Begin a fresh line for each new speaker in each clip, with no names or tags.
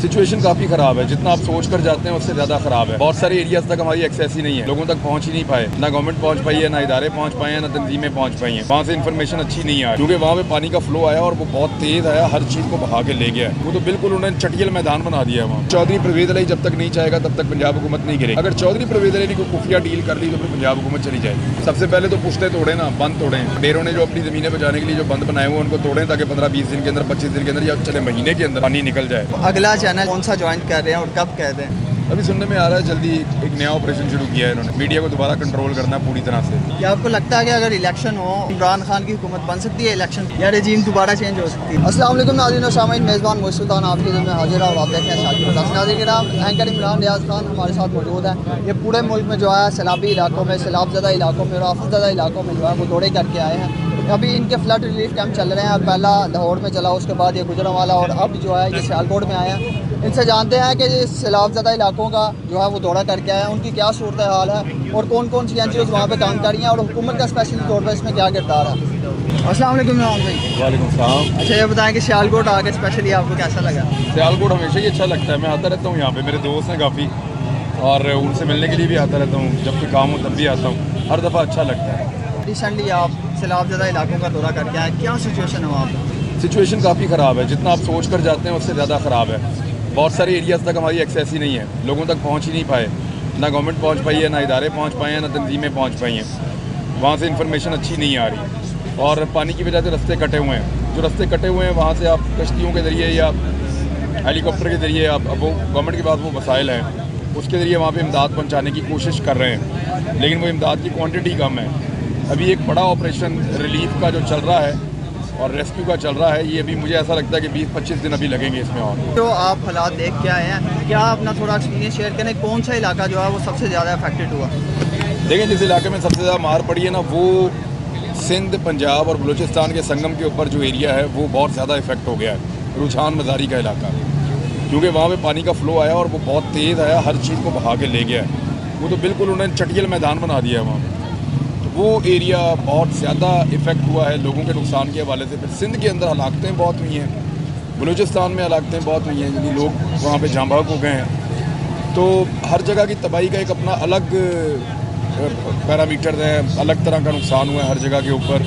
Situation काफ़ी ख़राब है। जितना आप सोच कर जाते हैं उससे ज़्यादा ख़राब है। बहुत सारे एरियाज तक हमारी एक्सेस ही नहीं है, लोगों तक पहुँच ही नहीं पाए। ना गवर्नमेंट पहुँच पाई है, ना इदारे पहुँच पाए हैं, ना तंजीमें पहुँच पाई हैं। वहाँ से इन्फॉर्मेशन अच्छी नहीं आई, क्योंकि वहाँ पे पानी का फ्लो आया और वो बहुत तेज़ आया, हर चीज़ को बहा के ले गया। वो तो बिल्कुल उन्होंने चटियल मैदान बना दिया वहाँ। चौधरी परवेज़ अली जब तक नहीं चाहेगा तब तक पंजाब हुकूमत नहीं गिरेगी। अगर चौधरी परवेज़ अली ने कोई खुफिया डील कर ली तो फिर पंजाब हुकूमत चली जाएगी। सबसे पहले तो पुश्ते तोड़े ना, बंद तोड़े। डेरों ने जो अपनी ज़मीनें बचाने के लिए जो बंद बनाए हुए उनको तोड़ें, ताकि 15-20 दिन के अंदर, 25 दिन के अंदर या चले महीने के अंदर पानी निकल जाए।
अगला चैनल कौन सा ज्वाइन कर रहे हैं और कब कह दें?
अभी सुनने में आ रहा है जल्दी एक नया ऑपरेशन शुरू किया है इन्होंने, मीडिया को दोबारा कंट्रोल करना है पूरी तरह से।
क्या आपको लगता है कि अगर इलेक्शन हो इमरान खान की हुकूमत बन सकती है इलेक्शन या रेजीम दोबारा चेंज हो सकती है? अस्सलाम वालेकुम नाज़रीन और सामीन, मेज़बान मोइस सुल्तान आपके में हाजिर है और आप देख रहे हैं एंकर इमरान रियाज खान हमारे साथ मौजूद है। ये पूरे मुल्क में जो है सैलाबी इलाकों में, सैलाबज़दा इलाकों में और आफतज़दा इलाकों में जो है वो दौरे करके आए हैं। अभी इनके फ्लड रिलीफ कैंप चल रहे हैं। पहला लाहौर में चला, उसके बाद ये गुजरांवाला और अब जो है ये सियालकोट में आया है। इनसे जानते हैं कि सैलाबज़दा इलाकों का जो है वो दौरा करके आए हैं, उनकी क्या सूरत हाल है और कौन कौन सी NGOs वहाँ पे काम कर रही हैं और हुकूमत का स्पेशली तौर पर इसमें क्या किरदार है। अस्सलाम वालेकुम इमरान भाई।
वालेकुम सलाम।
अच्छा ये बताएं कि सियालकोट आके स्पेशली आपको कैसा लगा?
सियालकोट हमेशा ही अच्छा लगता है, मैं आता रहता हूँ यहाँ पे, मेरे दोस्त हैं काफ़ी और उनसे मिलने के लिए भी आता रहता हूँ। जब कोई काम हो तब भी आता हूँ, हर दफ़ा अच्छा लगता है।
रिसेंटली आप सैलाबज़दा इलाकों का दौरा करके आए, क्या सिचुएशन है वहाँ पर?
सिचुएशन काफ़ी ख़राब है। जितना आप सोच कर जाते हैं उससे ज़्यादा ख़राब है। बहुत सारे एरियाज तक हमारी एक्सेस ही नहीं है, लोगों तक पहुँच ही नहीं पाए। ना गवर्नमेंट पहुँच पाई है, ना इदारे पहुँच पाए हैं, ना तंजीमें पहुँच पाई हैं। वहाँ से इन्फॉर्मेशन अच्छी नहीं आ रही और पानी की वजह से रास्ते कटे हुए हैं। जो रास्ते कटे हुए हैं वहाँ से आप कश्तियों के ज़रिए या हेलीकॉप्टर के ज़रिए, आप वो गवर्नमेंट के पास वो वसाइल हैं, उसके ज़रिए वहाँ पे इमदाद पहुँचाने की कोशिश कर रहे हैं, लेकिन वो इमदाद की क्वांटिटी कम है। अभी एक बड़ा ऑपरेशन रिलीफ का जो चल रहा है और रेस्क्यू का चल रहा है, ये अभी मुझे ऐसा लगता है कि 20-25 दिन अभी लगेंगे इसमें। और
जो आप हालात देख के आए हैं, क्या अपना थोड़ा एक्सपीरियंस शेयर करें, कौन सा इलाका जो है वो सबसे ज़्यादा अफेक्टेड हुआ?
देखें, जिस इलाके में सबसे ज़्यादा मार पड़ी है ना, वो सिंध, पंजाब और बलूचिस्तान के संगम के ऊपर जो एरिया है वो बहुत ज़्यादा इफेक्ट हो गया है। रुझान मज़ारी का इलाका, क्योंकि वहाँ पे पानी का फ्लो आया और वो बहुत तेज़ आया, हर चीज़ को बहा के ले गया है। वो तो बिल्कुल उन्होंने चटियल मैदान बना दिया है वहाँ। वो एरिया बहुत ज़्यादा इफ़ेक्ट हुआ है लोगों के नुकसान के हवाले से। फिर सिंध के अंदर हलाकतें बहुत हुई हैं, बलूचिस्तान में हलाकतें बहुत हुई हैं, यानी लोग वहाँ पे जाँ बहक हो गए हैं। तो हर जगह की तबाही का एक अपना अलग पैरामीटर है, अलग तरह का नुकसान हुआ है हर जगह के ऊपर।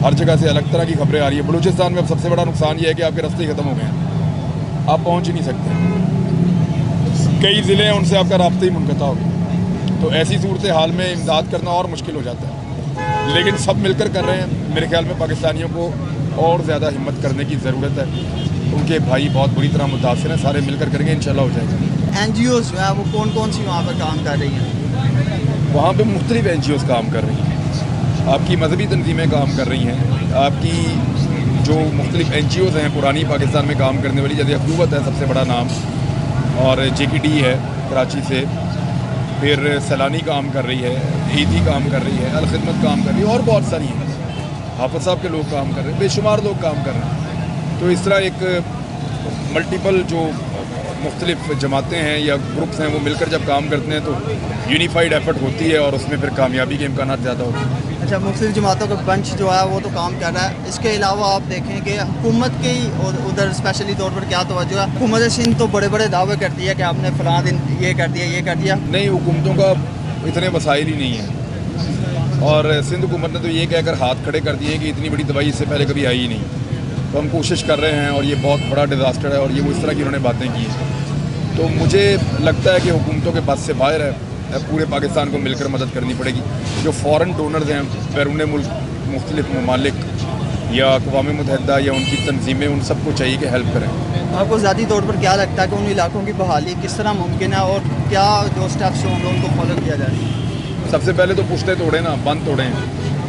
हर जगह से अलग तरह की खबरें आ रही है। बलूचिस्तान में अब सबसे बड़ा नुकसान ये है कि आपके रास्ते ख़त्म हो गए हैं, आप पहुँच ही नहीं सकते। कई ज़िले हैं उनसे आपका रास्ता ही मुनक़ता हो गया। तो ऐसी सूरत हाल में इमदाद करना और मुश्किल हो जाता है, लेकिन सब मिलकर कर रहे हैं। मेरे ख्याल में पाकिस्तानियों को और ज़्यादा हिम्मत करने की ज़रूरत है। उनके भाई बहुत बुरी तरह मुतासिर हैं, सारे मिलकर करेंगे, इंशाल्लाह हो जाएगा।
NGOs जो है वो कौन कौन सी वहाँ पर काम कर रही हैं?
वहाँ पे मुख्तलिफ NGOs काम कर रही हैं, आपकी मजहबी तंजीमें काम कर रही हैं, आपकी जो मुख्तलिफ NGOs हैं पुरानी पाकिस्तान में काम करने वाली, जैसे अखूवत है सबसे बड़ा नाम, और JKD है कराची से, फिर सैलानी काम कर रही है, ईदी काम कर रही है, अल-खिदमत काम कर रही है और बहुत सारी हैं। हाफिज़ साहब के लोग काम कर रहे हैं, बेशुमार लोग काम कर रहे हैं। तो इस तरह एक मल्टीपल जो मुख्तलिफ जमातें हैं या ग्रुप्स हैं वो मिलकर जब काम करते हैं तो यूनिफाइड एफर्ट होती है और उसमें फिर कामयाबी के इम्कान ज़्यादा होते हैं।
अच्छा, मुख्तलिफ जमातों का बंच जो है वो तो काम कर रहा है। इसके अलावा आप देखें कि हुकूमत की उधर स्पेशली तौर पर क्या तवज्जो है? हुकूमत सिंध तो बड़े बड़े दावे करती है कि आपने फ़लाँ दिन ये कर दिया, ये कर दिया।
नहीं, हुकूमतों का इतने वसाइल ही नहीं है और सिंध हुकूमत ने तो ये कहकर हाथ खड़े कर दिए कि इतनी बड़ी तबाही इससे पहले कभी आई ही नहीं। तो हम कोशिश कर रहे हैं और ये बहुत बड़ा डिज़ास्टर है और ये वो इस तरह की उन्होंने बातें की हैं। तो मुझे लगता है कि हुकूमतों के बस से बाहर है, पूरे पाकिस्तान को मिलकर मदद करनी पड़ेगी। जो फ़ॉरेन डोनर्स हैं बैरून मुल्क, मुख्तलिफ ममालिक या अक़वाम मुत्तहिदा या उनकी तंजीमें, उन सबको चाहिए कि हेल्प करें।
आपको ज़ाती तौर पर क्या लगता है कि उन इलाकों की बहाली किस तरह मुमकिन है और क्या जो स्टेप्स होंगे उनको फॉलो किया जाए?
सबसे पहले तो पुश्ते तोड़ें ना, बंद तोड़ें।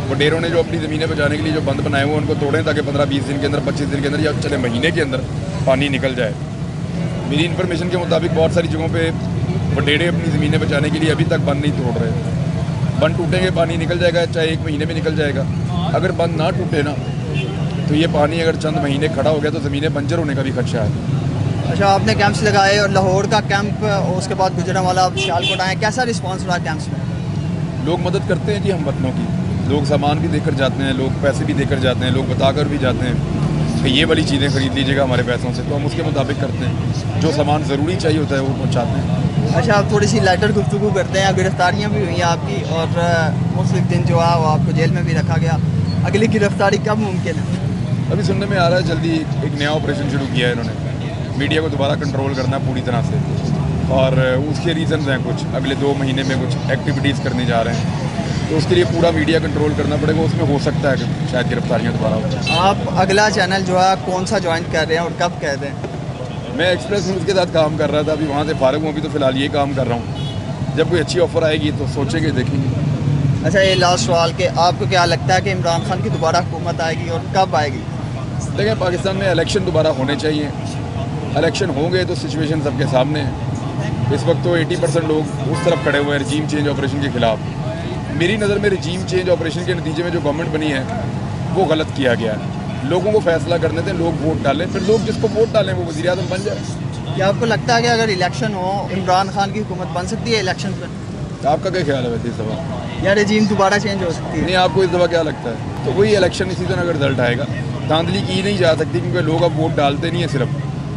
वो डेरों ने जो अपनी ज़मीनें बचाने के लिए जो बंद बनाए हुए उनको तोड़ें, ताकि 15-20 दिन के अंदर, 25 दिन के अंदर या चले महीने के अंदर पानी निकल जाए। मेरी इन्फॉर्मेशन के मुताबिक बहुत सारी जगहों पे वडेरे अपनी ज़मीनें बचाने के लिए अभी तक बंद नहीं तोड़ रहे। बंद टूटेंगे पानी निकल जाएगा, चाहे 1 महीने में निकल जाएगा। अगर बंद ना टूटे ना तो ये पानी अगर चंद महीने खड़ा हो गया तो ज़मीनें बंजर होने का भी खदशा है।
अच्छा, आपने कैंप्स लगाए और लाहौर का कैंप, उसके बाद गुजरांवाला, सियालकोट आए, कैसा रिस्पॉन्स रहा कैंप्स में?
लोग मदद करते हैं जी हम वतनों की, लोग सामान भी देकर जाते हैं, लोग पैसे भी देकर जाते हैं, लोग बताकर भी जाते हैं। कि ये वाली चीज़ें खरीद लीजिएगा हमारे पैसों से, तो हम उसके मुताबिक करते हैं। जो सामान ज़रूरी चाहिए होता है वो पहुँचाते हैं।
अच्छा, आप थोड़ी सी लाइटर गुफ्तगू करते हैं। गिरफ्तारियाँ भी हुई हैं आपकी, और मुस्लिम दिन जो है वो आपको जेल में भी रखा गया। अगली गिरफ्तारी कब मुमकिन है?
अभी सुनने में आ रहा है जल्दी एक नया ऑपरेशन शुरू किया है इन्होंने, मीडिया को दोबारा कंट्रोल करना पूरी तरह से, और उसके रीज़न हैं कुछ, अगले 2 महीने में कुछ एक्टिविटीज़ करने जा रहे हैं, तो उसके लिए पूरा मीडिया कंट्रोल करना पड़ेगा। उसमें हो सकता है कि शायद गिरफ्तारियाँ दोबारा हो जाए।
आप अगला चैनल जो है कौन सा ज्वाइन कर रहे हैं और कब कह दें?
मैं एक्सप्रेस न्यूज़ के साथ काम कर रहा था, अभी वहाँ से फारिग हूँ, अभी तो फ़िलहाल ये काम कर रहा हूँ। जब कोई अच्छी ऑफ़र आएगी तो सोचेंगे, देखेंगे।
अच्छा, ये लास्ट सवाल के आपको क्या लगता है कि इमरान खान की दोबारा हुकूमत आएगी और कब आएगी?
देखिए, पाकिस्तान में इलेक्शन दोबारा होने चाहिए। इलेक्शन होंगे तो सिचुएशन सबके सामने है। इस वक्त तो 80% लोग उस तरफ खड़े हुए हैं रजीम चेंज ऑपरेशन के ख़िलाफ़। मेरी नज़र में रजीम चेंज ऑपरेशन के नतीजे में जो गवर्नमेंट बनी है वो गलत किया गया है। लोगों को फैसला करने दें, लोग वोट डालें, फिर लोग जिसको वोट डालें वो वज़ीर आज़म बन जाए।
क्या आपको लगता है कि अगर इलेक्शन हो इमरान खान की हुकूमत बन सकती है इलेक्शन पर?
आपका क्या ख्याल है वैसे इस दफ़ा?
या रजीम दोबारा चेंज हो सकती है?
नहीं, आपको इस दफ़ा क्या लगता है? तो वही इलेक्शन इसी तरह का रिजल्ट आएगा। धांधली की नहीं जा सकती, क्योंकि लोग अब वोट डालते नहीं है, सिर्फ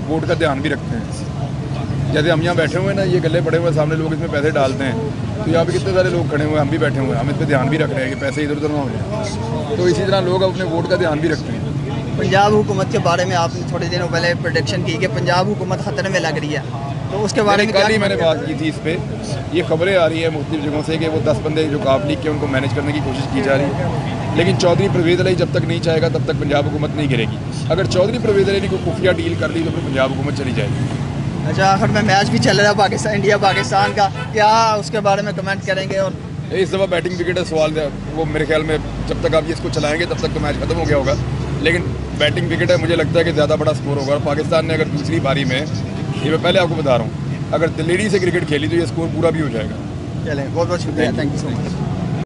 वोट का ध्यान भी रखते हैं। जैसे हम यहाँ बैठे हुए हैं ना, ये गले पड़े हुए हैं, सामने लोग इसमें पैसे डालते हैं, तो यहाँ पे कितने सारे लोग खड़े हुए हैं, हम भी बैठे हुए हैं, हम इस पर ध्यान भी रख रहे हैं कि पैसे इधर उधर ना हो जाए। तो इसी तरह लोग अपने वोट का ध्यान भी रखते हैं।
पंजाब हुकूमत के बारे में आपने थोड़े दिनों पहले प्रोडिक्शन की कि पंजाब हुकूमत ख़तरे में लग रही है, तो उसके बारे में
कल ही मैंने बात की थी इस पर। ये खबरें आ रही है मुख्तलिफ जगहों से कि वो 10 बंदे जो काफ लीग के उनको मैनेज करने की कोशिश की जा रही है, लेकिन चौधरी परवेज़ अली जब तक नहीं चाहेगा तब तक पंजाब हुकूमत नहीं गिरेगी। अगर चौधरी परवेज़ अली ने कोई खुफिया डील कर ली तो फिर पंजाब हुकूमत चली जाएगी।
अच्छा, आखिर में मैच भी चल रहा है पाकिस्तान इंडिया पाकिस्तान का, क्या उसके बारे में कमेंट करेंगे? और
इस दफ़ा बैटिंग विकेट है, सवाल वो मेरे ख्याल में जब तक आप इसको चलाएंगे तब तक तो मैच खत्म हो गया होगा, लेकिन बैटिंग विकेट है, मुझे लगता है कि ज़्यादा बड़ा स्कोर होगा। और पाकिस्तान ने अगर दूसरी पारी में, ये मैं पहले आपको बता रहा हूँ, अगर दिल्ली से क्रिकेट खेली तो ये स्कोर पूरा भी हो जाएगा।
चलें, बहुत बहुत शुक्रिया, थैंक यू सो मच।